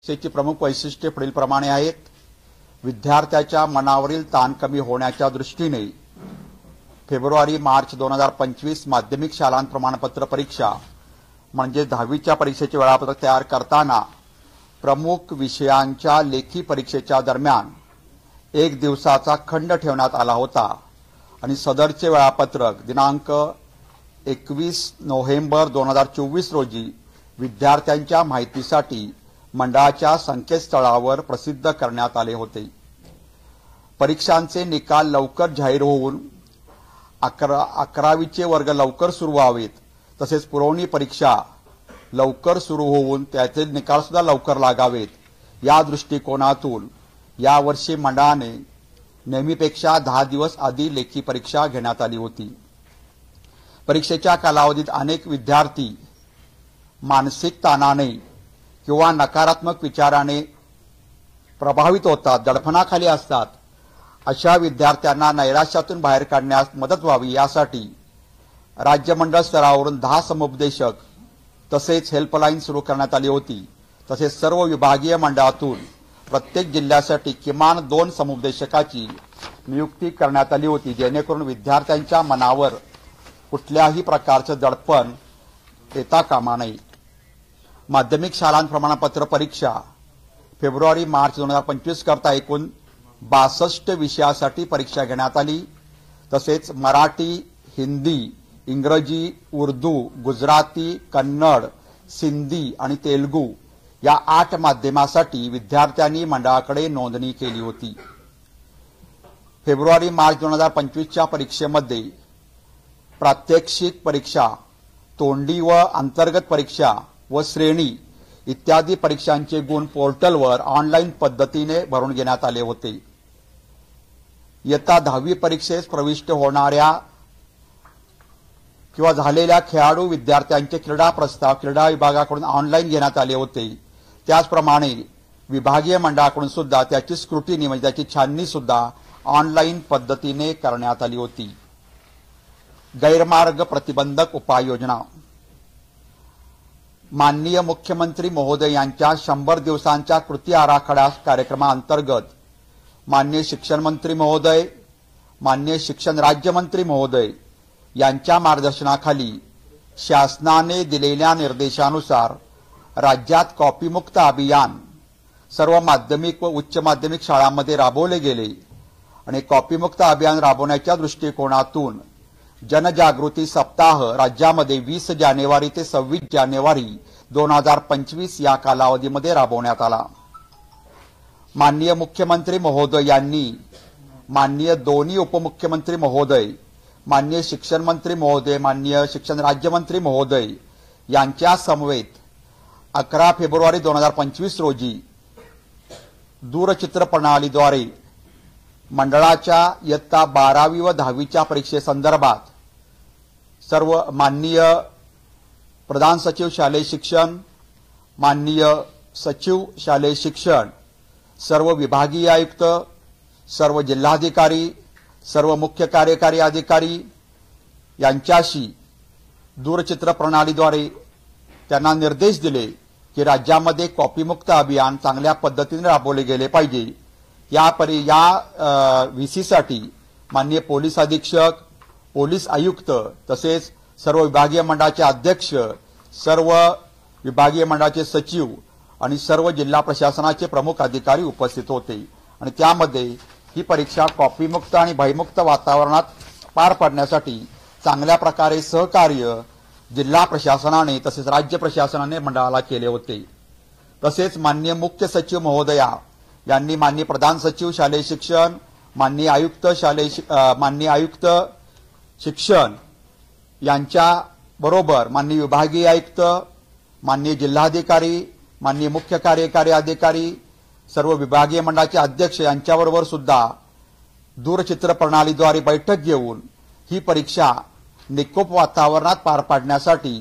परीक्षेची प्रमुख वैशिष्ट्ये पुढीलप्रमाणे आहेत. विद्यार्थ्याच्या मनावरील ताण कमी होण्याच्या दृष्टीने फेब्रुवारी-मार्च 2025 माध्यमिक शालांत प्रमाणपत्र परीक्षा म्हणजे 10वीच्या परीक्षेचे वेळापत्रक तयार करताना प्रमुख विषयांच्या लेखी परीक्षेच्या दरम्यान 1 दिवसाचा खंड ठेवण्यात आला होता आणि सदरचे वेळापत्रक दिनांक 21 नोव्हेंबर 2024 रोजी विद्यार्थ्यांच्या माहितीसाठी मंडळाच्या संकेतस्थळावर प्रसिद्ध करण्यात आले होते. परीक्षांचे निकाल लवकर जाहीर होऊन 11वीचे वर्ग लवकर सुरू व्हावेत, तसेच पुरवणी परीक्षा लवकर सुरू होऊन त्याचे निकाल सुद्धा लवकर लागावेत या दृष्टिकोनातून यावर्षी मंडळाने नेहमीपेक्षा 10 दिवस आधी लेखी परीक्षा घेण्यात आली होती. परीक्षेच्या कालावधीत अनेक विद्यार्थी मानसिक ताणाने किंवा नकारात्मक विचाराने प्रभावित होतात, दडपणाखाली असतात. अशा विद्यार्थ्यांना नैराश्यातून बाहेर काढण्यास मदत व्हावी यासाठी राज्य मंडळ स्तरावरून 10 समुपदेशक तसेच हेल्पलाईन सुरू करण्यात आली होती. तसेच सर्व विभागीय मंडळातून प्रत्येक जिल्ह्यासाठी किमान 2 समुपदेशकाची नियुक्ती करण्यात आली होती, जेणेकरून विद्यार्थ्यांच्या मनावर कुठल्याही प्रकारचं दडपण येता कामा नये. माध्यमिक शालांत प्रमाणपत्र परीक्षा फेब्रुवारी-मार्च 2025 करता एकूण 62 विषयासाठी परीक्षा घेण्यात आली. तसेच मराठी, हिंदी, इंग्रजी, उर्दू, गुजराती, कन्नड, सिंधी आणि तेलुगू या 8 माध्यमासाठी विद्यार्थ्यांनी मंडळाकडे नोंदणी केली होती. फेब्रुवारी-मार्च 2025च्या परीक्षेमध्ये प्रात्यक्षिक परीक्षा, तोंडी व अंतर्गत परीक्षा व श्रेणी इत्यादी परीक्षांचे गुण पोर्टलवर ऑनलाईन पद्धतीने भरून घेण्यात आले होते. इयत्ता 10वी परीक्षेस प्रविष्ट होणाऱ्या किंवा झालेल्या खेळाडू विद्यार्थ्यांचे क्रीडा प्रस्ताव क्रीडा विभागाकडून ऑनलाईन घेण्यात आले होते. त्याचप्रमाणे विभागीय मंडळाकडून सुद्धा त्याची स्क्रुटिनी म्हणजे त्याची छाननी सुद्धा ऑनलाईन पद्धतीने करण्यात आली होती. गैरमार्ग प्रतिबंधक उपाययोजना. माननीय मुख्यमंत्री महोदय यांच्या 100 दिवसांच्या कृती आराखडा कार्यक्रमाअंतर्गत माननीय शिक्षण मंत्री महोदय, माननीय शिक्षण राज्यमंत्री महोदय यांच्या मार्गदर्शनाखाली शासनाने दिलेल्या निर्देशानुसार राज्यात कॉपीमुक्त अभियान सर्व माध्यमिक व उच्च माध्यमिक शाळांमध्ये राबवले गेले आणि कॉपीमुक्त अभियान राबवण्याच्या दृष्टिकोनातून जनजागृती सप्ताह राज्यामध्ये 20 जानेवारी ते 26 जानेवारी 2025 या कालावधीमध्ये राबवण्यात आला. माननीय मुख्यमंत्री महोदय यांनी माननीय दोन्ही उपमुख्यमंत्री महोदय, माननीय शिक्षण मंत्री महोदय, माननीय शिक्षण राज्यमंत्री महोदय यांच्या समवेत 11 फेब्रुवारी 2025 रोजी दूरचित्र प्रणालीद्वारे मंडळाच्या इयत्ता 12वी व 10वीच्या परीक्षेसंदर्भात सर्व माननीय प्रधान सचिव शालेय शिक्षण, माननीय सचिव शालेय शिक्षण, सर्व विभागीय आयुक्त, सर्व जिल्हाधिकारी, सर्व मुख्य कार्यकारी अधिकारी यांच्याशी दूरचित्र प्रणालीद्वारे त्यांना निर्देश दिले की राज्यामध्ये कॉपीमुक्त अभियान चांगल्या पद्धतीने राबवले गेले पाहिजे. या व्हीसीसाठी माननीय पोलीस अधीक्षक, पोलीस आयुक्त तसेच सर्व विभागीय मंडळाचे अध्यक्ष, सर्व विभागीय मंडळाचे सचिव आणि सर्व जिल्हा प्रशासनाचे प्रमुख अधिकारी उपस्थित होते आणि त्यामध्ये ही परीक्षा कॉपीमुक्त आणि भयमुक्त वातावरणात पार पाडण्यासाठी चांगल्या प्रकारे सहकार्य जिल्हा प्रशासनाने तसेच राज्य प्रशासनाने मंडळाला केले होते. तसेच माननीय मुख्य सचिव महोदया यांनी माननीय प्रधान सचिव शालेय शिक्षण, माननीय आयुक्त शिक्षण यांच्या बरोबर माननीय विभागीय आयुक्त, माननीय जिल्हाधिकारी, माननीय मुख्य कार्यकारी अधिकारी, सर्व विभागीय मंडळाचे अध्यक्ष यांच्याबरोबर सुद्धा दूरचित्र प्रणालीद्वारे बैठक घेऊन ही परीक्षा निकोप वातावरणात पार पाडण्यासाठी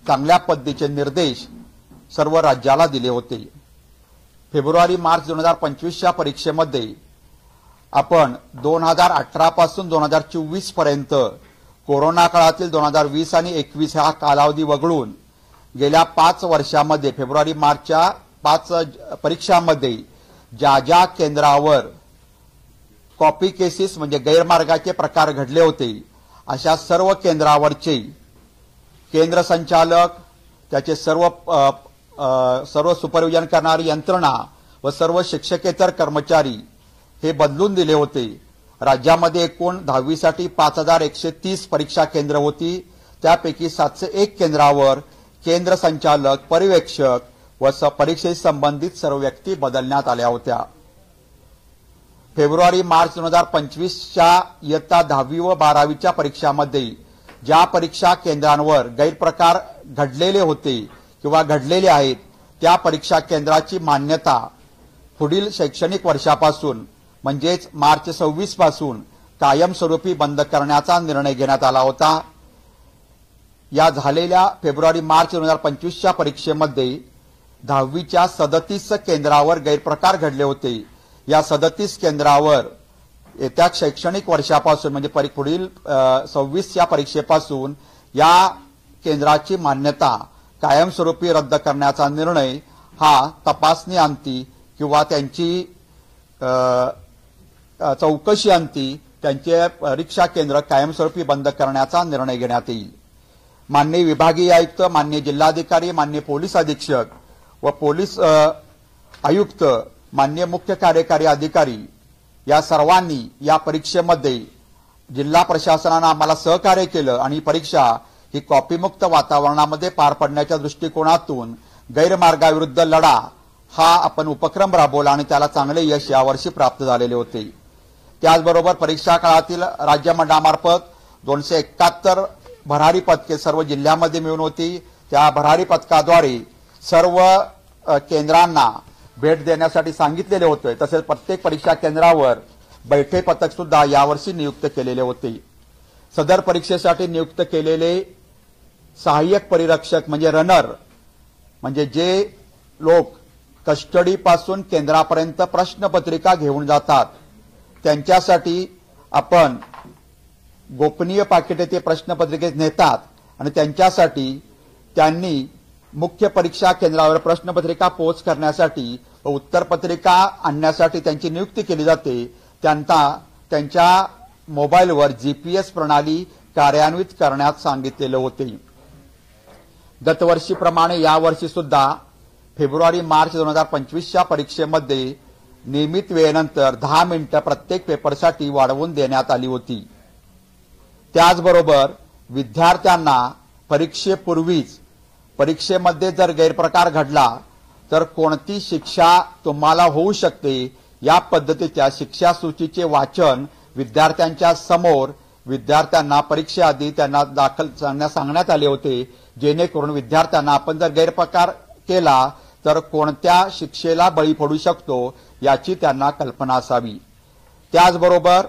चांगल्या पद्धतीचे निर्देश सर्व राज्याला दिले होते. फेब्रुवारी-मार्च 2025च्या परीक्षेमध्ये आपण 2018 पासून 2024 पर्यंत कोरोना काळातील 2020 आणि 21 हा कालावधी वगळून गेल्या 5 वर्षांमध्ये फेब्रुवारी मार्चच्या 5 परीक्षांमध्ये ज्या ज्या केंद्रावर कॉपी केसेस म्हणजे गैरमार्गाचे प्रकार घडले होते अशा सर्व केंद्रावरचे केंद्र संचालक, त्याचे सर्व सुपरविजन करणारी यंत्रणा व सर्व शिक्षकेतर कर्मचारी हे बदलून दिले होते। राज्यामध्ये एकूण 10वी साठी 5130 परीक्षा केंद्र होती। त्यापैकी 701 केंद्रावर केंद्र संचालक, पर्यवेक्षक व परीक्षेशी संबंधित सर्व व्यक्ती बदलण्यात आल्या होत्या। फेब्रुवारी-मार्च 2025च्या इयत्ता 10वी व 12वीच्या परीक्षांमध्ये ज्या परीक्षा केंद्रांवर गैरप्रकार घडलेले होते किंवा घडलेले आहेत त्या परीक्षा केंद्राची मान्यता पुढील शैक्षणिक वर्षापासून म्हणजेच मार्च 26 पासून कायमस्वरूपी बंद करण्याचा निर्णय घेण्यात आला होता। या झालेल्या फेब्रुवारी-मार्च 2025च्या परीक्षेमध्ये 10वीच्या 37 केंद्रावर गैरप्रकार घडले होते। या 37 केंद्रावर येत्या शैक्षणिक वर्षापासून म्हणजे पुढील 26 या परीक्षेपासून या केंद्राची मान्यता कायमस्वरूपी रद्द करण्याचा निर्णय हा तपासणी अंती किंवा त्यांची चौकशी अंती त्यांचे परीक्षा केंद्र कायमस्वरूपी बंद करण्याचा निर्णय घेण्यात येईल। माननीय विभागीय आयुक्त, माननीय जिल्हाधिकारी, माननीय पोलीस अधीक्षक व पोलीस आयुक्त, माननीय मुख्य कार्यकारी अधिकारी या सर्वांनी या परीक्षेमध्ये जिल्हा प्रशासनाने आम्हाला सहकार्य केलं आणि परीक्षा ही कॉपीमुक्त वातावरणामध्ये पार पडण्याच्या दृष्टिकोनातून गैरमार्गाविरुद्ध लढा हा आपण उपक्रम राबवला आणि त्याला चांगले यश यावर्षी प्राप्त झालेले होते। त्याचबरोबर परीक्षा काळातील राज्य मंडळामार्फत 271 भरारी पदके सर्व जिल्ह्यामध्ये मिळून होती। त्या भरारी पदकाद्वारे सर्व केंद्रांना भेट देण्यासाठी सांगितलेले होते। तसेच प्रत्येक परीक्षा केंद्रावर बैठे पथक सुद्धा यावर्षी नियुक्त केलेले होते। सदर परीक्षेसाठी नियुक्त केलेले सहाय्यक परिरक्षक म्हणजे रनर म्हणजे जे लोक कस्टडी पासून केंद्रापर्यंत प्रश्नपत्रिका घेऊन जातात त्यांच्यासाठी आपण गोपनीय पाकिटे ते प्रश्नपत्रिकेत नेतात आणि त्यांच्यासाठी त्यांनी मुख्य परीक्षा केंद्रावर प्रश्नपत्रिका पोच करण्यासाठी व उत्तरपत्रिका आणण्यासाठी त्यांची नियुक्ती केली जाते। त्यांच्या मोबाईलवर जीपीएस प्रणाली कार्यान्वित करण्यास सांगितलेले होते। गतवर्षीप्रमाणे यावर्षी सुद्धा फेब्रुवारी-मार्च 2025च्या परीक्षेमध्ये नियमित वेळेनंतर 10 मिनिटे प्रत्येक पेपरसाठी वाढवून देण्यात आली होती। त्याचबरोबर विद्यार्थ्यांना परीक्षेपूर्वीच परीक्षेमध्ये जर गैरप्रकार घडला तर कोणती शिक्षा तुम्हाला होऊ शकते या पद्धतीच्या शिक्षा सूचीचे वाचन विद्यार्थ्यांच्या समोर विद्यार्थ्यांना परीक्षेआधी त्यांना दाखल सांगण्यात आले होते, जेणेकरून विद्यार्थ्यांना आपण जर गैरप्रकार केला तर कोणत्या शिक्षेला बळी पडू शकतो याची त्यांना कल्पना असावी। त्याचबरोबर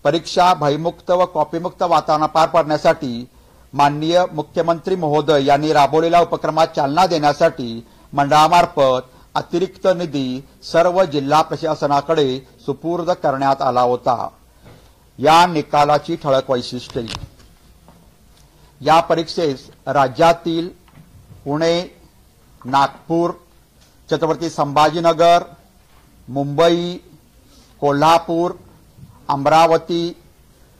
परीक्षा भयमुक्त व कॉपीमुक्त वातावरण पार पाडण्यासाठी माननीय मुख्यमंत्री महोदय यांनी राबवलेल्या उपक्रमात चालना देण्यासाठी मंडळामार्फत अतिरिक्त निधी सर्व जिल्हा प्रशासनाकडे सुपूर्द करण्यात आला होता। या निकालाची ठळक वैशिष्ट्ये, या परीक्षेस राज्यातील पुणे, नागपूर, छत्रपती संभाजीनगर, मुंबई, कोल्हापूर, अमरावती,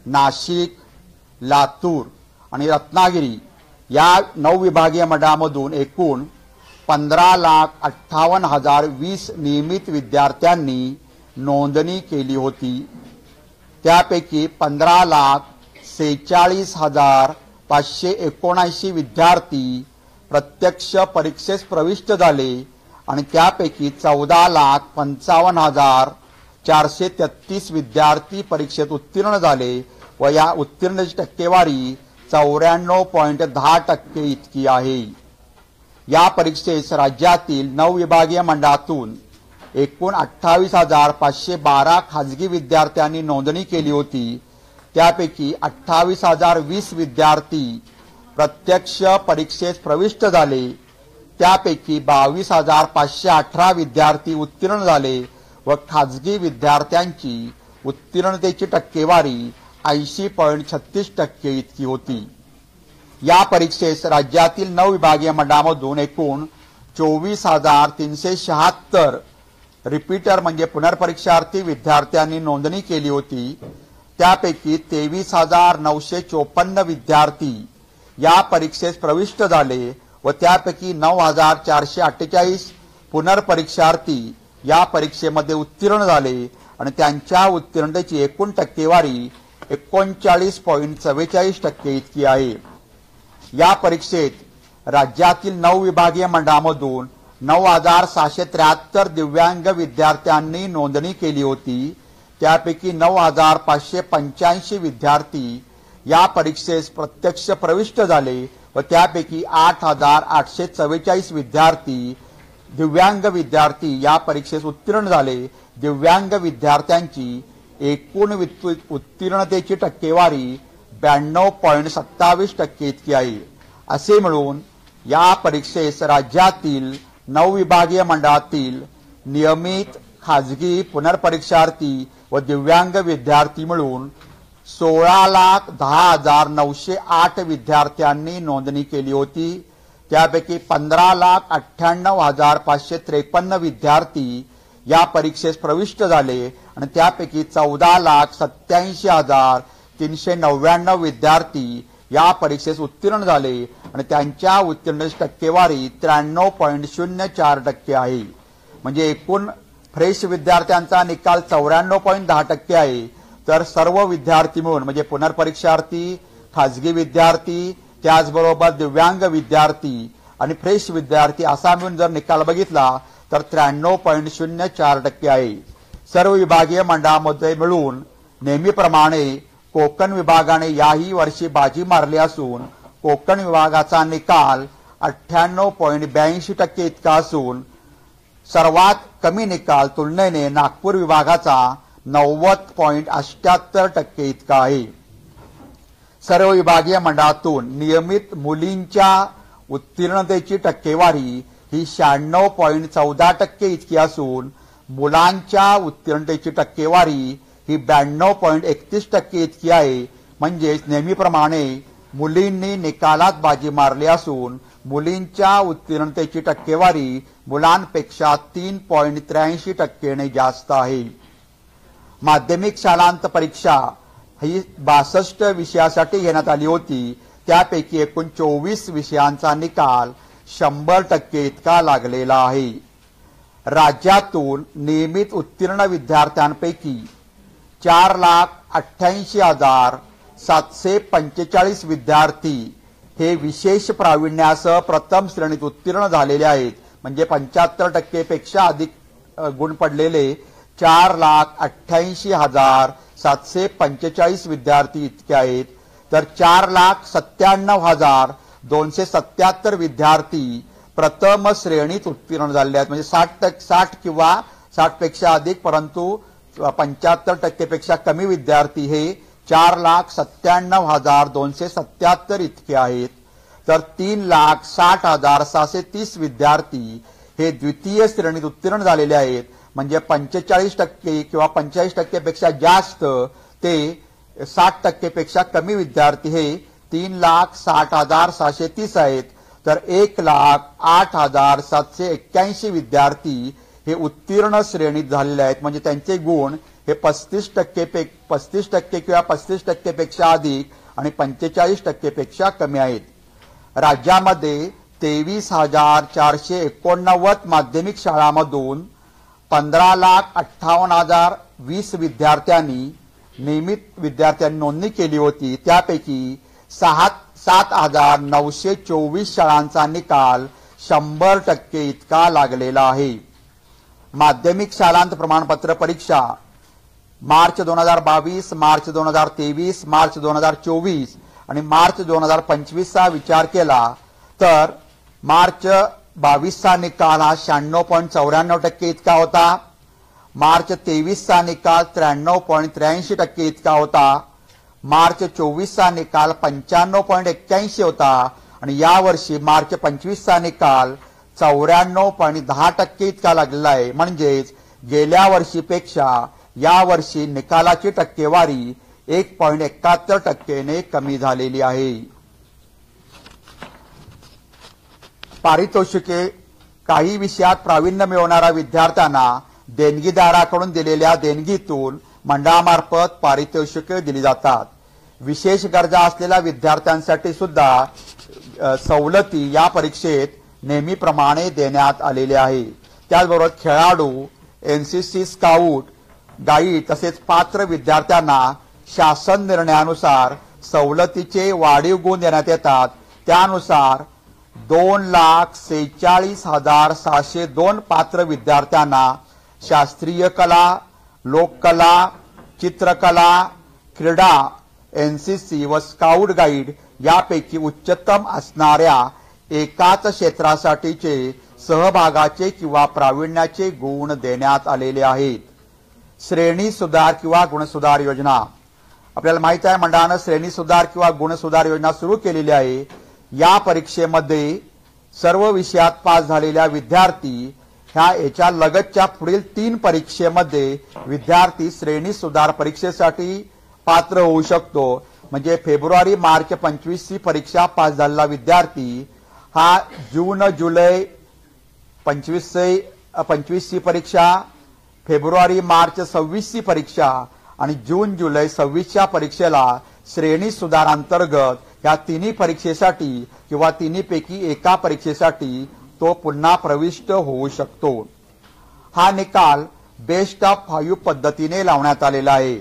नाशिक, लातूर आणि रत्नागिरी या 9 विभागीय मंडळामधून एकूण 15,58,020 नियमित विद्यार्थ्यांनी नोंदणी केली होती। त्यापैकी 15,46,579 विद्यार्थी प्रत्यक्ष परीक्षेस प्रविष्ट झाले आणि त्यापैकी 14,55,433 विद्यार्थी परीक्षेत उत्तीर्ण झाले व या उत्तीर्णाची टक्केवारी 94.10% इतकी आहे। या परीक्षेस राज्यातील 9 विभागीय मंडळातून एकूण 28,512 खाजगी विद्यार्थ्यांनी नोंदणी केली होती। त्यापैकी 28,020 विद्यार्थी प्रत्यक्ष परीक्षेस प्रविष्ट झाले, त्यापैकी 22,518 विद्यार्थी उत्तीर्ण झाले व खाजगी विद्यार्थ्यांची उत्तीर्णतेची टक्केवारी 80.36% इतकी होती। या परीक्षेस राज्यातील 9 विभागीय मंडळामधून एकूण 24,376 रिपीटर म्हणजे पुनर्परीक्षार्थी विद्यार्थ्यांनी नोंदणी केली होती। त्यापैकी 23,954 विद्यार्थी या परीक्षेस प्रविष्ट झाले व त्यापैकी 9,448 पुनर्परीक्षार्थी या परीक्षेमध्ये उत्तीर्ण झाले आणि त्यांच्या उत्तीर्णतेची एकूण टक्केवारी 39.44% इतकी आहे। या परीक्षेत राज्यातील 9 विभागीय मंडळामधून 9,673 दिव्यांग विद्यार्थ्यांनी नोंदणी केली होती। त्यापैकी 9,585 विद्यार्थी या परीक्षेस प्रत्यक्ष प्रविष्ट झाले व त्यापैकी 8,844 दिव्यांग विद्यार्थी या परीक्षेस उत्तीर्ण झाले। दिव्यांग विद्यार्थ्यांची एकूण उत्तीर्णतेची टक्केवारी 92.27% इतकी आहे। असे मिळून या परीक्षेस राज्यातील 9 विभागीय मंडळातील नियमित, खाजगी, पुनर्परीक्षार्थी व दिव्यांग विद्यार्थी मिळून 16,10,908 विद्यार्थ्यांनी नोंदणी केली होती। त्यापैकी 15,98,553 विद्यार्थी या परीक्षेस प्रविष्ट झाले आणि त्यापैकी 14,87,399 विद्यार्थी या परीक्षेस उत्तीर्ण झाले आणि त्यांच्या उत्तीर्णतेची टक्केवारी 93.04% आहे। म्हणजे एकूण फ्रेश विद्यार्थ्यांचा निकाल 94.10% आहे। तर सर्व विद्यार्थी मिळून म्हणजे पुनर्परीक्षार्थी, खाजगी विद्यार्थी, त्याचबरोबर दिव्यांग विद्यार्थी आणि फ्रेश विद्यार्थी असा मिळून जर निकाल बघितला तर 93.04% आहे। सर्व विभागीय मंडळामध्ये मिळून नेहमीप्रमाणे कोकण विभागाने याही वर्षी बाजी मारली असून कोकण विभागाचा निकाल 98.82% इतका असून सर्वात कमी निकाल तुलनेने नागपूर विभागाचा 90.78% इतका आहे। सर्व विभागीय मंडळातून नियमित मुलींच्या उत्तीर्णतेची टक्केवारी ही 96.14% इतकी असून मुलांच्या उत्तीर्णतेची टक्केवारी ही 92.31% इतकी आहे। म्हणजेच नेहमीप्रमाणे मुलींनी निकालात बाजी मारली असून मुलींच्या उत्तीर्णतेची टक्केवारी मुलांपेक्षा 3.83% जास्त आहे। माध्यमिक शालांत परीक्षा ही 62 विषयासाठी घेण्यात आली होती। त्यापैकी एकूण 24 विषयांचा निकाल 100% इतका लागलेला आहे। राज्यातून नियमित उत्तीर्ण विद्यार्थ्यांपैकी 4,88,745 विद्यार्थी हे विशेष प्रावीण्यासह प्रथम श्रेणीत उत्तीर्ण झालेले आहेत। म्हणजे 75% पेक्षा अधिक गुण पडलेले 4,88,745 विद्यार्थी इतके आहेत। तर 4,97,277 विद्यार्थी प्रथम श्रेणीत उत्तीर्ण झाले आहेत। म्हणजे 60 किंवा 60 पेक्षा अधिक परंतु 75% पेक्षा कमी विद्यार्थी हे 4,97,277 इतके आहेत। तर 3,60,630 विद्यार्थी हे द्वितीय श्रेणीत उत्तीर्ण झालेले आहेत। म्हणजे 45% किंवा 45% पेक्षा जास्त ते 60% पेक्षा कमी विद्यार्थी हे 3,60,630 आहेत। तर 1,08,781 विद्यार्थी हे उत्तीर्ण श्रेणीत झालेले आहेत। म्हणजे त्यांचे गुण हे 35% किंवा 35% पेक्षा अधिक आणि 45% पेक्षा कमी आहेत। राज्यामध्ये 23,489 माध्यमिक शाळांमधून 15,58,020 विद्यार्थ्यांनी नियमित विद्यार्थ्यांनी नोंदणी केली होती। त्यापैकी 7,924 शाळांचा निकाल 100% इतका लागलेला आहे। माध्यमिक शालांत प्रमाणपत्र परीक्षा मार्च 2022, मार्च 2023, मार्च 2024 आणि मार्च 2025 चा विचार केला तर मार्च 22 चा निकाल हा 96.94% इतका होता। मार्च 23 चा निकाल 93.83% इतका होता। मार्च 24 चा निकाल 95.81 होता आणि यावर्षी मार्च 25 चा निकाल 94.10% इतका लागलेला आहे। म्हणजेच गेल्या वर्षीपेक्षा या वर्षी निकालाची टक्केवारी 1.71% कमी झालेली आहे। पारितोषिके काही विषयात प्रावीण्य मिळवणाऱ्या विद्यार्थ्यांना देणगीदाराकडून दिलेल्या देणगीतून मंडळामार्फत पारितोषिके दिली जातात. विशेष गरजा असलेल्या विद्यार्थ्यांसाठी सुद्धा सवलती या परीक्षेत नेहमीप्रमाणे देण्यात आलेल्या आहे. त्याचबरोबर खेळाडू, एनसीसी स्काउट गाईड तसेच पात्र विद्यार्थ्यांना शासन निर्णयानुसार सवलतीचे वाढीव गुण देण्यात येतात. त्यानुसार 2,46,702 पात्र विद्यार्थ्यांना शास्त्रीय कला, लोककला, चित्रकला, क्रीडा, एनसीसी व स्काउट गाईड यापैकी उच्चतम असणाऱ्या एकाच क्षेत्रासाठीचे सहभागाचे किंवा प्रावीण्याचे गुण देण्यात आलेले आहेत. श्रेणी सुधार किंवा गुणसुधार योजना. आपल्याला माहित आहे मंडळानं श्रेणी सुधार किंवा गुणसुधार योजना सुरू केलेली आहे. या परीक्षेमध्ये सर्व विषयात पास झालेल्या विद्यार्थी याच्या लगतच्या पुढील 3 परीक्षेमध्ये विद्यार्थी श्रेणी सुधार परीक्षेसाठी पात्र होऊ शकतो. म्हणजे फेब्रुवारी मार्च 25 परीक्षा पास झालेला विद्यार्थी हा जून जुलै 25 परीक्षा, फेब्रुवारी मार्च 26 परीक्षा आणि जून जुलै 26 परीक्षेला श्रेणी सुधार अंतर्गत या तिन्ही परीक्षेसाठी किंवा तिन्हीपैकी एका परीक्षेसाठी तो पुन्हा प्रविष्ट होऊ शकतो. हा निकाल बेस्ट ऑफ 5 पद्धतीने लावण्यात आलेला आहे.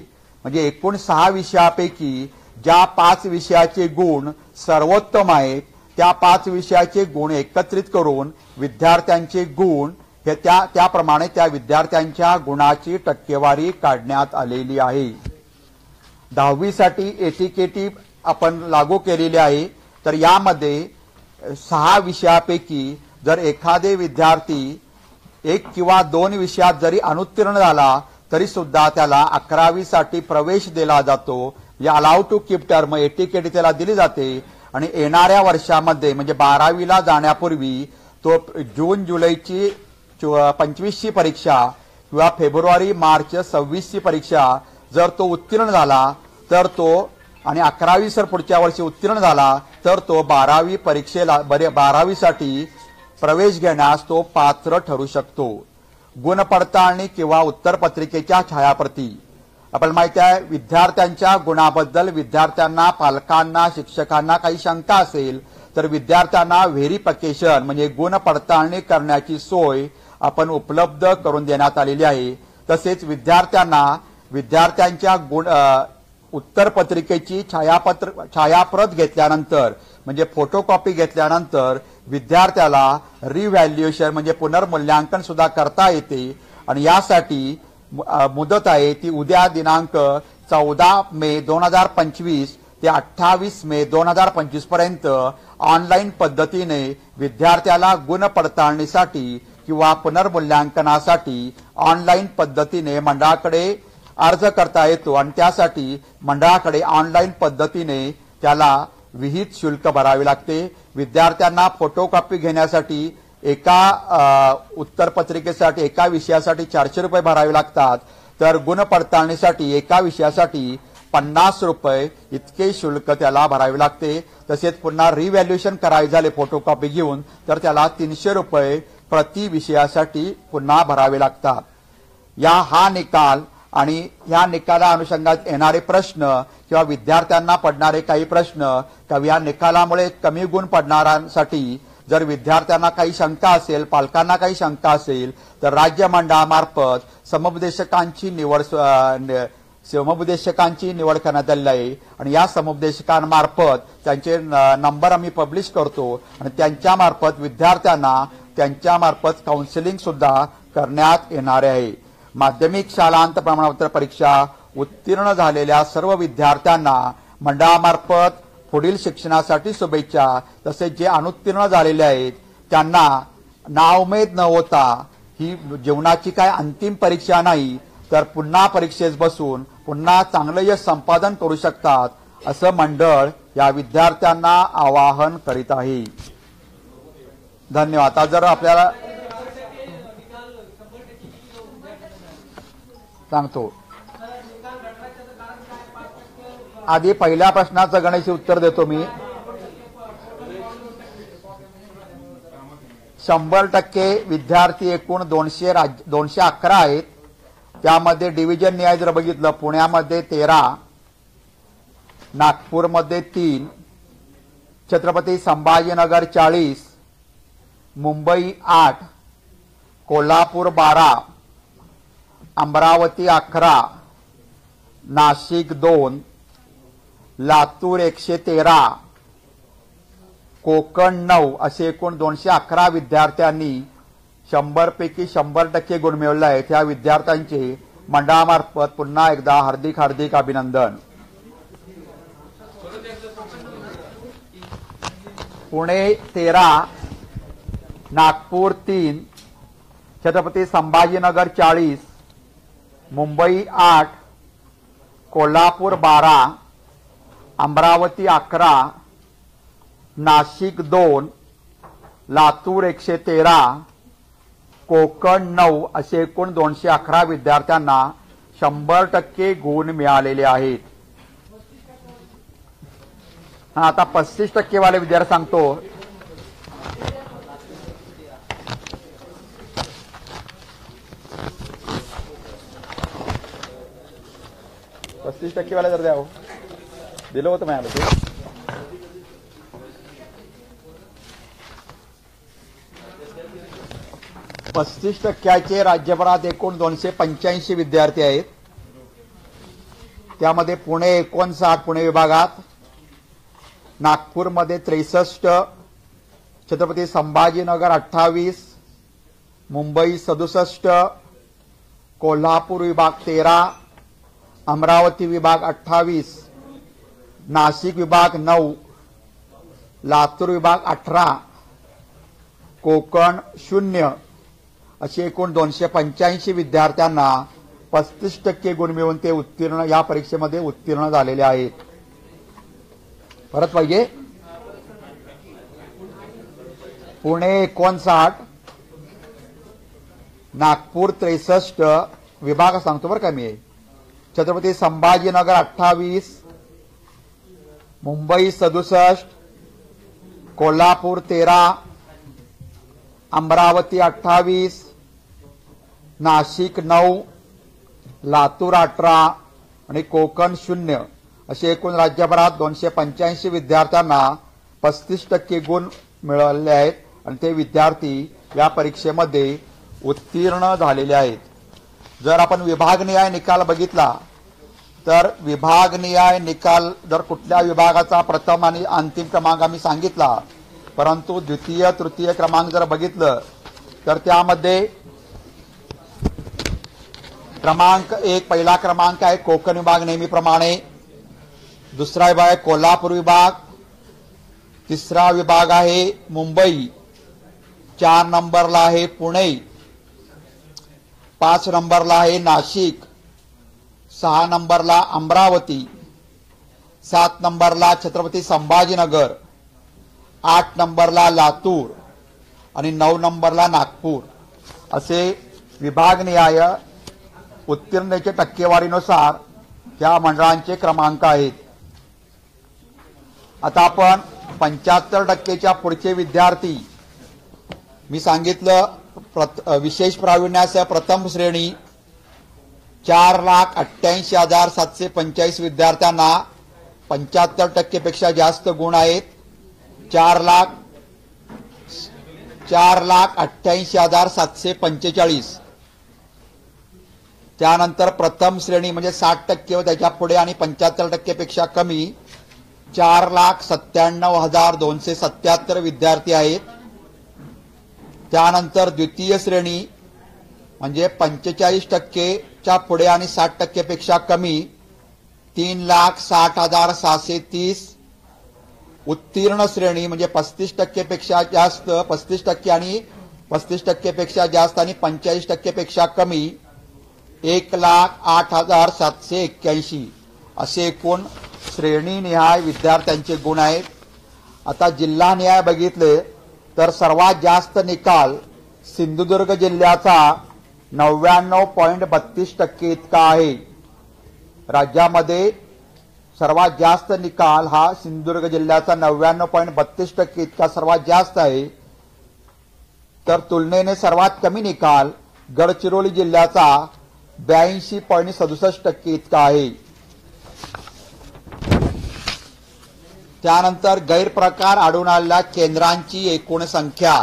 म्हणजे एकूण 6 विषयापैकी ज्या 5 विषयाचे गुण सर्वोत्तम आहेत त्या 5 विषयाचे गुण एकत्रित करून विद्यार्थ्यांचे गुण हे त्याप्रमाणे त्या विद्यार्थ्यांच्या गुणाची टक्केवारी काढण्यात आलेली आहे. 10वी साठी एटीकेटी आपण लागू केलेली आहे. तर यामध्ये 6 विषयापैकी जर एखादे विद्यार्थी 1 किंवा 2 विषयात जरी अनुत्तीर्ण झाला तरी सुद्धा त्याला 11वी साठी प्रवेश दिला जातो. म्हणजे allowed to keep term ATKT त्याला दिली जाते. आणि येणाऱ्या वर्षामध्ये म्हणजे 12वीला जाण्यापूर्वी तो जून जुलैची 25ची परीक्षा किंवा फेब्रुवारी मार्च 26ची परीक्षा जर तो उत्तीर्ण झाला तर तो आणि 11वी सर पुढच्या वर्षी उत्तीर्ण झाला तर तो 12वी परीक्षेला 12वीसाठी प्रवेश घेण्यास तो पात्र ठरू शकतो. गुणपडताळणी किंवा उत्तरपत्रिकेच्या छायाप्रती. आपल्याला माहिती आहे विद्यार्थ्यांच्या गुणाबद्दल विद्यार्थ्यांना, पालकांना, शिक्षकांना काही शंका असेल तर विद्यार्थ्यांना व्हेरिफिकेशन म्हणजे गुण पडताळणी करण्याची सोय आपण उपलब्ध करून देण्यात आलेली आहे. तसेच विद्यार्थ्यांच्या गुण उत्तरपत्रिकेची छायाप्रत घेतल्यानंतर म्हणजे फोटोकॉपी घेतल्यानंतर विद्यार्थ्याला रिव्हॅल्युएशन म्हणजे पुनर्मूल्यांकन सुद्धा करता येते. आणि यासाठी मुदत आहे ती उद्या दिनांक 14 मे 2025 ते 28 मे 2025 पर्यंत ऑनलाईन पद्धतीने विद्यार्थ्याला गुण पडताळणीसाठी किंवा पुनर्मूल्यांकनासाठी ऑनलाईन पद्धतीने मंडळाकडे अर्ज करता येतो. आणि त्यासाठी मंडळाकडे ऑनलाईन पद्धतीने त्याला विहित शुल्क भरावे लागते. विद्यार्थ्यांना फोटोकॉपी घेण्यासाठी एका उत्तरपत्रिकेसाठी एका विषयासाठी 400 रुपये भरावे लागतात. तर गुण पडताळणीसाठी एका विषयासाठी 50 रुपये इतके शुल्क त्याला भरावे लागते. तसेच पुन्हा रिव्हॅल्युएशन करायचे झाले फोटोकॉपी घेऊन तर त्याला 300 रुपये प्रति विषयासाठी पुन्हा भरावे लागतात. हा निकाल आणि या निकाला अनुषंगात येणारे प्रश्न किंवा विद्यार्थ्यांना पडणारे काही प्रश्न किंवा या निकालामुळे कमी गुण पडणाऱ्यांसाठी जर विद्यार्थ्यांना काही शंका असेल, पालकांना काही शंका असेल तर राज्य मंडळामार्फत समुपदेशकांची निवड करण्यात आलेली आहे. आणि या समुपदेशकांमार्फत त्यांचे नंबर आम्ही पब्लिश करतो आणि त्यांच्यामार्फत विद्यार्थ्यांना त्यांच्यामार्फत काउन्सिलिंग सुद्धा करण्यात येणार आहे. माध्यमिक शालांत प्रमाणपत्र परीक्षा उत्तीर्ण झालेल्या सर्व विद्यार्थ्यांना मंडळामार्फत पुढील शिक्षणासाठी शुभेच्छा. तसेच जे अनुत्तीर्ण झालेले आहेत त्यांना नाउमेद न होता ही जीवनाची काय अंतिम परीक्षा नाही तर पुन्हा परीक्षेस बसून पुन्हा चांगलं यश संपादन करू शकतात असं मंडळ या विद्यार्थ्यांना आवाहन करीत आहे. धन्यवाद. आता जर आपल्याला सांगतो आधी पहिल्या प्रश्नाचं गणेश उत्तर देतो मी. 100% विद्यार्थी एकूण 211 आहेत. त्यामध्ये डिव्हिजन न्याय जर बघितलं पुण्यामध्ये 13, नागपूरमध्ये 3, छत्रपती संभाजीनगर 40, मुंबई 8, कोल्हापूर 12, अमरावती 11, नाशिक 2, लातूर 113, कोकण 9 असे एकूण 211 विद्यार्थ्यांनी 100 पैकी 100% गुण मिळवले आहेत. त्या विद्यार्थ्यांचे मंडळामार्फत पुन्हा एकदा हार्दिक हार्दिक अभिनंदन. पुणे 13, नागपूर 3, छत्रपती संभाजीनगर 40, मुंबई 8, कोल्हापूर 12, अमरावती 11, नाशिक 2, लातूर 113, कोकण 9 असे एकूण 211 विद्यार्थ्यांना 100% गुण मिळालेले आहेत. आता 35% वाले विद्यार्थी सांगतो. वाले जर द्या दिलं होतं मला ते. 35% राज्यभरात एकूण 285 विद्यार्थी आहेत. त्यामध्ये पुणे 59 पुणे विभागात, नागपूरमध्ये 63, छत्रपती संभाजीनगर 28, मुंबई 67, कोल्हापूर विभाग 13, अमरावती विभाग 28, नाशिक विभाग 9, लातूर विभाग 18, कोकण 0 असे एकूण 285 विद्यार्थ्यांना 35% गुण मिळवून ते उत्तीर्ण या परीक्षेमध्ये उत्तीर्ण झालेले आहेत. परत पाहिजे. पुणे 59, नागपूर 63 विभाग सांगतो बरं का मी. छत्रपती संभाजीनगर 28, मुंबई 67, कोल्हापूर 13, अमरावती 28, नाशिक 9, लातूर 18 आणि कोकण 0 असे एकूण राज्यभरात 285 विद्यार्थ्यांना 35% गुण मिळाले आहेत आणि ते विद्यार्थी या परीक्षेमध्ये उत्तीर्ण झालेले आहेत. जर आपण विभागनिहाय निकाल बघितला तर विभागनिहाय निकाल जर कुठल्या विभागाचा प्रथम आणि अंतिम क्रमांक आम्ही सांगितला, परंतु द्वितीय तृतीय क्रमांक जर बघितलं तर त्यामध्ये क्रमांक 1 पहिला क्रमांक आहे कोकण विभाग नेहमीप्रमाणे, दुसरा विभाग आहे कोल्हापूर विभाग, तिसरा विभाग आहे मुंबई, 4 नंबरला आहे पुणे, 5 नंबरला आहे नाशिक, 6 नंबरला अमरावती, 7 नंबरला छत्रपती संभाजीनगर, 8 नंबरला लातूर आणि 9 नंबरला नागपूर असे विभागनिहाय उत्तीर्णतेच्या टक्केवारीनुसार त्या मंडळांचे क्रमांक आहेत. आता आपण 75%च्या पुढचे विद्यार्थी मी सांगितलं विशेष प्रावीण्यासह प्रथम श्रेणी 4,88,745 विद्यार्थ्यांना 75% पेक्षा जास्त गुण आहेत. 4,88,745. त्यानंतर प्रथम श्रेणी म्हणजे 60% व त्याच्या पुढे आणि 75% पेक्षा कमी 4,97,277 विद्यार्थी आहेत. त्यानंतर द्वितीय श्रेणी म्हणजे 45%च्या पुढे आणि 60% पेक्षा कमी 3,60,630. उत्तीर्ण श्रेणी म्हणजे 35% पेक्षा जास्त, 35% आणि 35% पेक्षा जास्त आणि 45% पेक्षा कमी 1,08,781 असे एकूण श्रेणीनिहाय विद्यार्थ्यांचे गुण आहेत. आता जिल्हानिहाय बघितले तर सर्वात जास्त निकाल सिंधुदुर्ग जिल्ह्याचा 99.32% इतका आहे. राज्यामध्ये सर्वात जास्त निकाल हा सिंधुदुर्ग जिल्ह्याचा 99.32% इतका सर्वात जास्त आहे. तर तुलनेने सर्वात कमी निकाल गडचिरोली जिल्ह्याचा 82.67% इतका आहे. त्यानंतर गैरप्रकार आढळून आलेल्या केंद्रांची एकूण संख्या,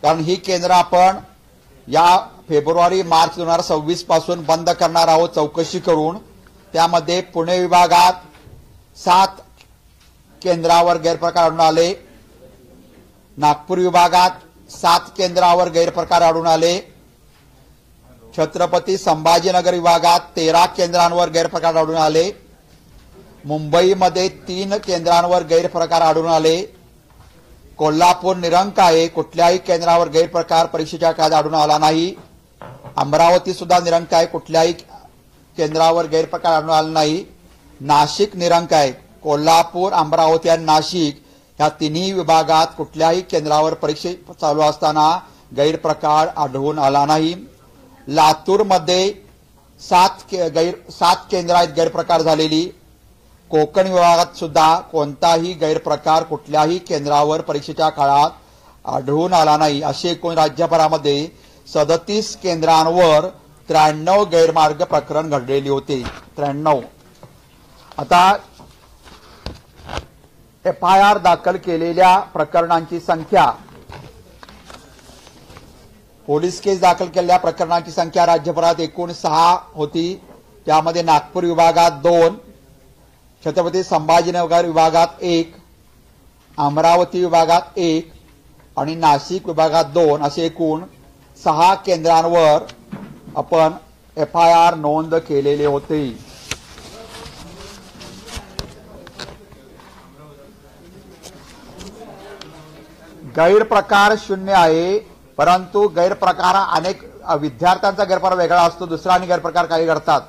कारण ही केंद्र आपण या फेब्रुवारी मार्च 2026 पासून बंद करणार आहोत चौकशी करून. त्यामध्ये पुणे विभागात 7 केंद्रावर गैरप्रकार आढळून आले, नागपूर विभागात 7 केंद्रावर गैरप्रकार आढळून आले, छत्रपती संभाजीनगर विभागात 13 केंद्रांवर गैरप्रकार आढळून आले, मुंबईमध्ये 3 केंद्रांवर गैरप्रकार आढळून आले, कोल्हापूर निरंक आहे, कुठल्याही केंद्रावर गैरप्रकार परीक्षेच्या काळात आढळून आला नाही, अमरावती सुद्धा निरंक आहे, कुठल्याही केंद्रावर गैरप्रकार आढळून आला नाही, नाशिक निरंक आहे, कोल्हापूर, अमरावती आणि नाशिक या तिन्ही विभागात कुठल्याही केंद्रावर परीक्षा चालू असताना गैरप्रकार आढळून आला नाही. लातूरमध्ये 7 केंद्र आहेत गैरप्रकार झालेली. कोकण विभागात सुद्धा कोणताही गैरप्रकार कुठल्याही केंद्रावर परीक्षेच्या काळात आढळून आला नाही. असे एकूण राज्यभरामध्ये 37 केंद्रांवर 93 गैरमार्ग प्रकरण घडलेली होती. 93. आता FIR दाखल केलेल्या प्रकरणांची संख्या, पोलीस केस दाखल केलेल्या प्रकरणांची संख्या राज्यभरात एकूण 6 होती. त्यामध्ये नागपूर विभागात 2, छत्रपती संभाजीनगर विभागात 1, अमरावती विभागात 1 आणि नाशिक विभागात 2 असे एकूण 6 केंद्रांवर आपण FIR नोंद केलेले होते. गैरप्रकार 0 आहे, परंतु गैरप्रकार अनेक विद्यार्थ्यांचा गैरप्रकार वेगळा असतो, दुसरा आणि गैरप्रकार काही घडतात.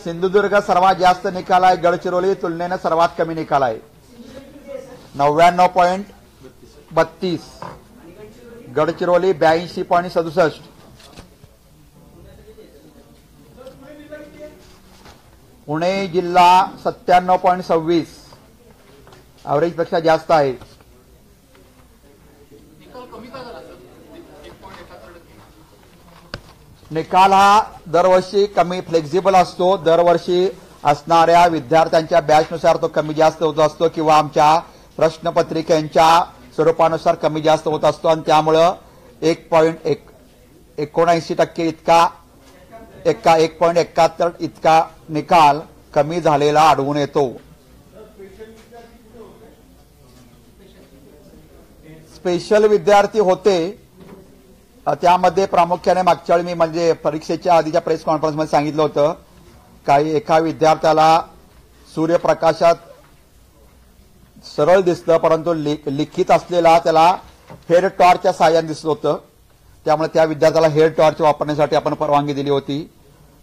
सिंधुदुर्ग सर्वात जास्त निकाल आहे, गडचिरोली तुलनेने सर्वात कमी निकाल आहे 99.32, गडचिरोली 82.67, पुणे जिल्हा 97.26, ॲव्हरेज पेक्षा जास्त आहे. निकाल हा दरवर्षी कमी फ्लेक्झिबल असतो, दरवर्षी असणाऱ्या विद्यार्थ्यांच्या बॅचनुसार तो कमी जास्त होत असतो किंवा आमच्या प्रश्नपत्रिकेच्या स्वरूपानुसार कमी जास्त होत असतो आणि त्यामुळं 1.79% इतका 1.71 इतका निकाल कमी झालेला आढळून येतो. स्पेशल विद्यार्थी होते, त्यामध्ये प्रामुख्याने मागच्या वेळी मी म्हणजे परीक्षेच्या आधीच्या प्रेस कॉन्फरन्समध्ये सांगितलं होतं, एका विद्यार्थ्याला सूर्यप्रकाशात सरळ दिसतं, परंतु लिखित असलेला त्याला हेड टॉर्चच्या साहाय्याने दिसत होतं. त्यामुळे त्या विद्यार्थ्याला हेड टॉर्च वापरण्यासाठी आपण परवानगी दिली होती.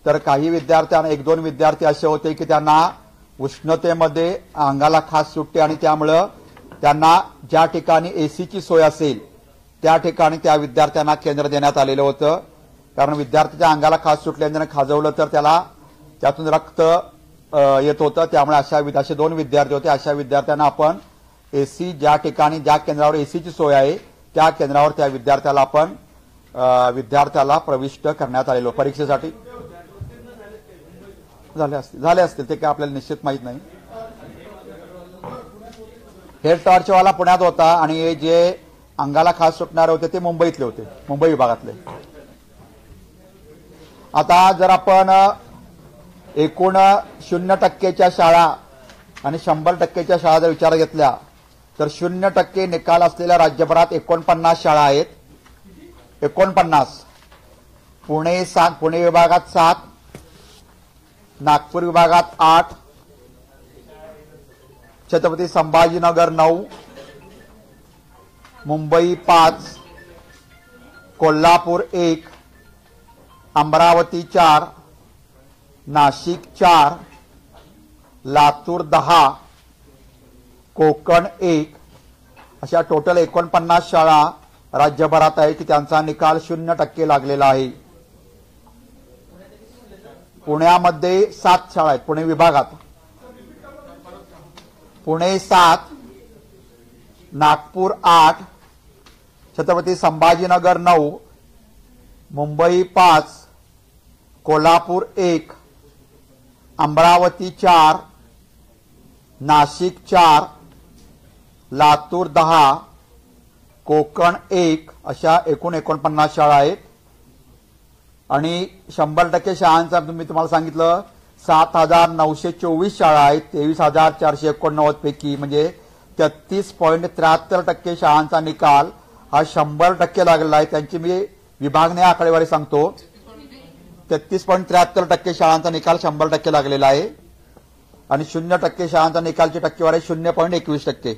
तर काही विद्यार्थ्यांना 1-2 विद्यार्थी असे होते की त्यांना उष्णतेमध्ये अंगाला खास सुटते आणि त्यामुळं त्यांना ज्या ठिकाणी एसीची सोय असेल त्या ठिकाणी त्या विद्यार्थ्यांना केंद्र देण्यात आलेलं होतं. कारण विद्यार्थ्याच्या अंगाला खास सुटल्याने त्यानं खाजवलं तर त्याला त्यातून रक्त येत होतं. त्यामुळे असे 2 विद्यार्थी होते. अशा विद्यार्थ्यांना आपण एसी ज्या ठिकाणी ज्या केंद्रावर एसीची सोय आहे त्या केंद्रावर त्या विद्यार्थ्याला आपण विद्यार्थ्याला प्रविष्ट करण्यात आलेलो. परीक्षेसाठी झाले असतील ते काय आपल्याला निश्चित माहित नाही. हेड टॉर्चवाला पुण्यात होता आणि जे अंगाला खास सुटणारे होते ते मुंबईतले होते, मुंबई विभागातले. आता जर आपण एकूण 0% शाळा आणि 100% शाळा जर विचारात घेतल्या तर 0% निकाल असलेल्या राज्यभरात 49 शाळा आहेत. 49. पुणे विभागात 7, नागपूर विभागात 8, छत्रपती संभाजीनगर 9, मुंबई 5, कोल्हापूर 1, अमरावती 4, नाशिक 4, लातूर 10, कोकण 1 अशा टोटल 49 शाळा राज्यभरात आहे की त्यांचा निकाल 0% लागलेला आहे. पुण्यामध्ये 7 शाळा आहेत. पुणे विभागात पुणे 7, नागपूर 8, छत्रपती संभाजीनगर 9, मुंबई 5, कोल्हापूर 1, अमरावती 4, नाशिक 4, लातूर 10, कोकण 1 अशा एकूण 49 शाळा आहेत. आणि 100% शाळांचा मी तुम्हाला सांगितलं 7,924 शाळा आहेत. 23,489 पैकी म्हणजे 33.73% शाळांचा निकाल हा 100% लागलेला आहे. त्यांची मी विभागणे आकडेवारी सांगतो. 33.73% शाळांचा निकाल 100% लागलेला आहे आणि 0% शाळांचा निकालची टक्केवारी 0.21%.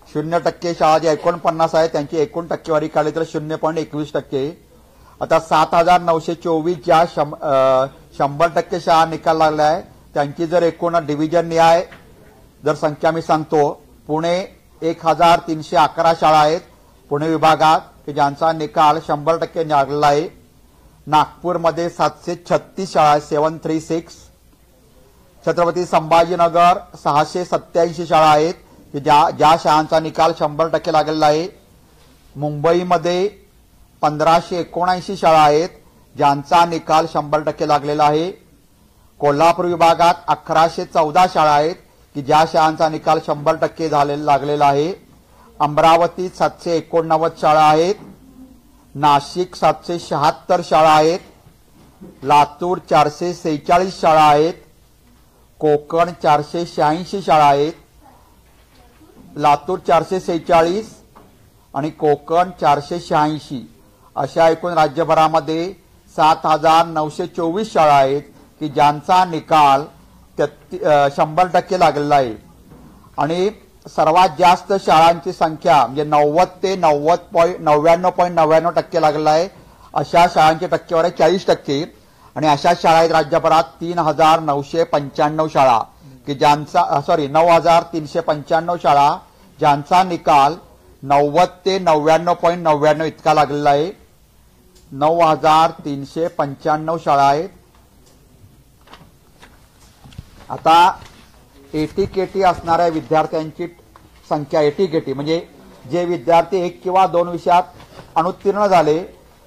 0% शाळा ज्या 49 आहेत त्यांची एकूण टक्केवारी काढली तर 0.21%. आता 7,924 ज्या 100% शाळा निकाल लागला आहे त्यांची जर एकूण डिव्हिजन निहाय जर संख्या मी सांगतो, पुणे 1,311 शाळा आहेत पुणे विभागात की ज्यांचा निकाल 100% लागलेला आहे. नागपूरमध्ये 736 शाळा आहेत 736. छत्रपती संभाजीनगर 687 शाळा आहेत की ज्या शाळांचा निकाल 100% लागलेला आहे. मुंबईमध्ये 1,579 शाळा आहेत ज्यांचा निकाल 100% लागलेला आहे. कोल्हापूर विभागात 1,114 शाळा आहेत की ज्या शाळांचा निकाल 100% लागलेला आहे. अमरावतीत 789 शाळा आहेत. नाशिक 776 शाळा आहेत. लातूर 446 शाळा आहेत. कोकण 486 शाळा आहेत. लातूर 446 आणि कोकण 486 अशा एकूण राज्यभरामध्ये 7,924 शाळा आहेत की ज्यांचा निकाल 100% लागलेला आहे. आणि सर्वात जास्त शाळांची संख्या म्हणजे 90 ते 99.99% लागलेला आहे अशा शाळांची टक्केवारी 40%. आणि अशा शाळा आहेत राज्यभरात 3,995 शाळा की ज्यांचा 9,395 शाळा ज्यांचा निकाल 90 ते 99.99 इतका लागलेला आहे. 9,395 शाळा आहेत. आता एटीकेटी असणाऱ्या विद्यार्थ्यांची संख्या, एटीकेटी म्हणजे जे विद्यार्थी 1 किंवा 2 विषयात अनुत्तीर्ण झाले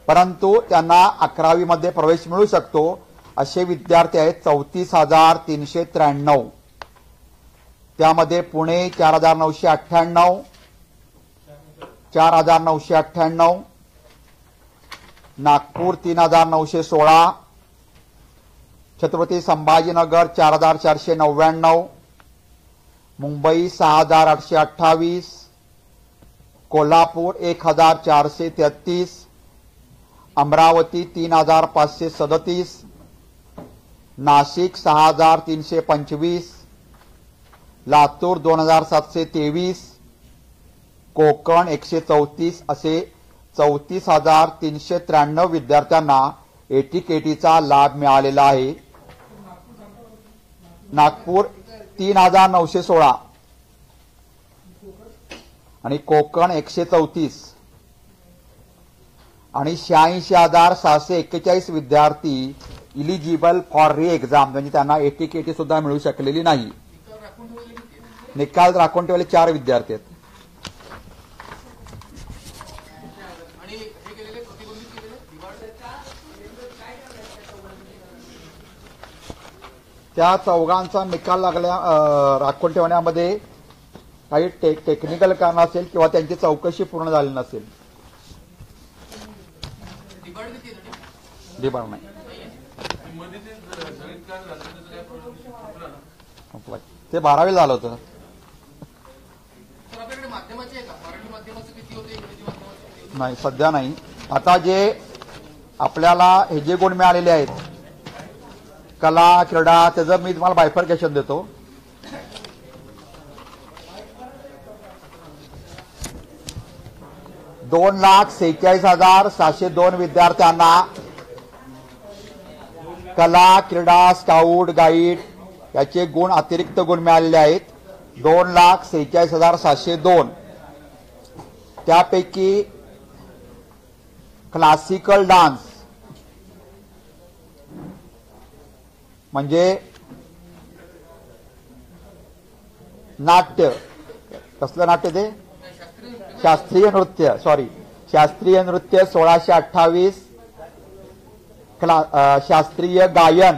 परंतु त्यांना 11वी मध्ये प्रवेश मिळू शकतो असे विद्यार्थी आहेत 34,393. त्यामध्ये पुणे 4,998, 4,998, नागपूर 3,916, छत्रपती संभाजीनगर 4,499, मुंबई 6,828, कोल्हापूर 1,433, अमरावती 3,537, नाशिक 6,325, लातूर 2,723, कोकण 134 असे 34,393 विद्यार्थ्यांना एटीकेटीचा लाभ मिळालेला आहे. नागपूर 3,916 आणि कोकण 134 आणि 86,641 विद्यार्थी इलिजिबल फॉर री एक्झाम म्हणजे त्यांना एटीकेटी सुद्धा मिळू शकलेली नाही. निकाल राखून ठेवले 4 विद्यार्थी आहेत. त्या चौघांचा निकाल लागल्या राखून ठेवण्यामध्ये काही टेक्निकल कारण असेल किंवा त्यांची चौकशी पूर्ण झाली नसेल. डिबाड नाही ते 12वी झालं होतं. नाही सध्या नाही. आता जे आपल्याला हे जे गुण मिळालेले आहेत कला क्रीडा त्याचं मी तुम्हाला बायफर्केशन देतो. $2,46,702 विद्यार्थ्यांना कला क्रीडा स्काउट गाईड याचे गुण अतिरिक्त गुण मिळालेले आहेत. 2,46,702 त्यापैकी क्लासिकल डान्स म्हणजे नाट्य, कसलं नाट्य ते शास्त्रीय नृत्य 1628, शास्त्रीय गायन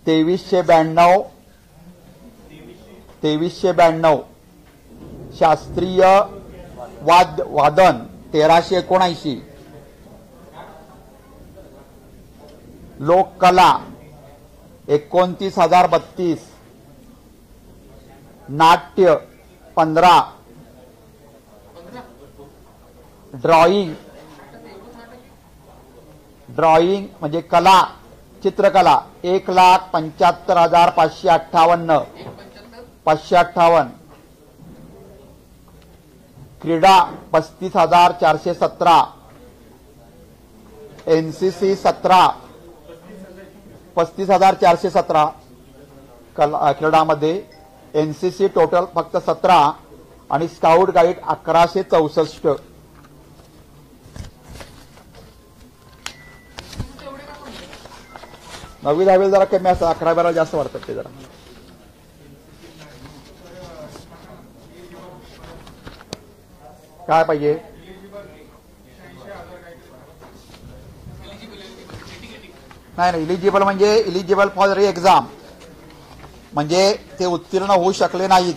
2392, शास्त्रीय वादन 1379, लोककला 29,032, नाट्य 15, ड्रॉइंग म्हणजे कला, चित्रकला 1,75,558, क्रीडा 35,417, एनसीसी 17, 35,417 क्रीडामध्ये, एनसीसी टोटल फक्त 17 आणि स्काउट गाईड 1164. नववी दहावीला जरा कमी असतं, 11-12 जास्त वाढतात ते जरा. काय पाहिजे? नाही, इलिजिबल म्हणजे इलिजिबल फॉर री एक्झाम, म्हणजे ते उत्तीर्ण होऊ शकले नाहीत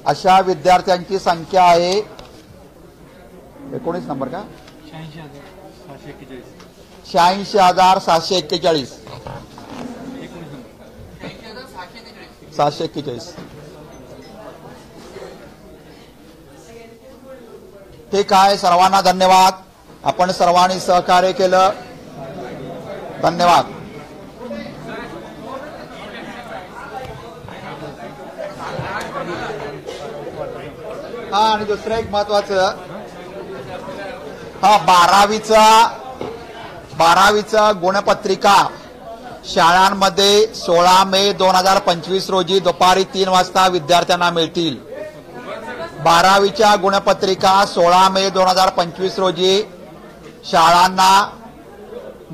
अशा विद्यार्थ्यांची संख्या आहे 19 नंबर का 86,741, 741. ठीक आहे, सर्वांना धन्यवाद. आपण सर्वांनी सहकार्य केलं, धन्यवाद. हा, आणि दुसरं एक महत्वाचं, हा 12वीचा गुणपत्रिका शाळांमध्ये 16 मे 2025 रोजी दुपारी 3 वाजता विद्यार्थ्यांना मिळतील. 12वीच्या गुणपत्रिका 16 मे 2025 रोजी शाळांना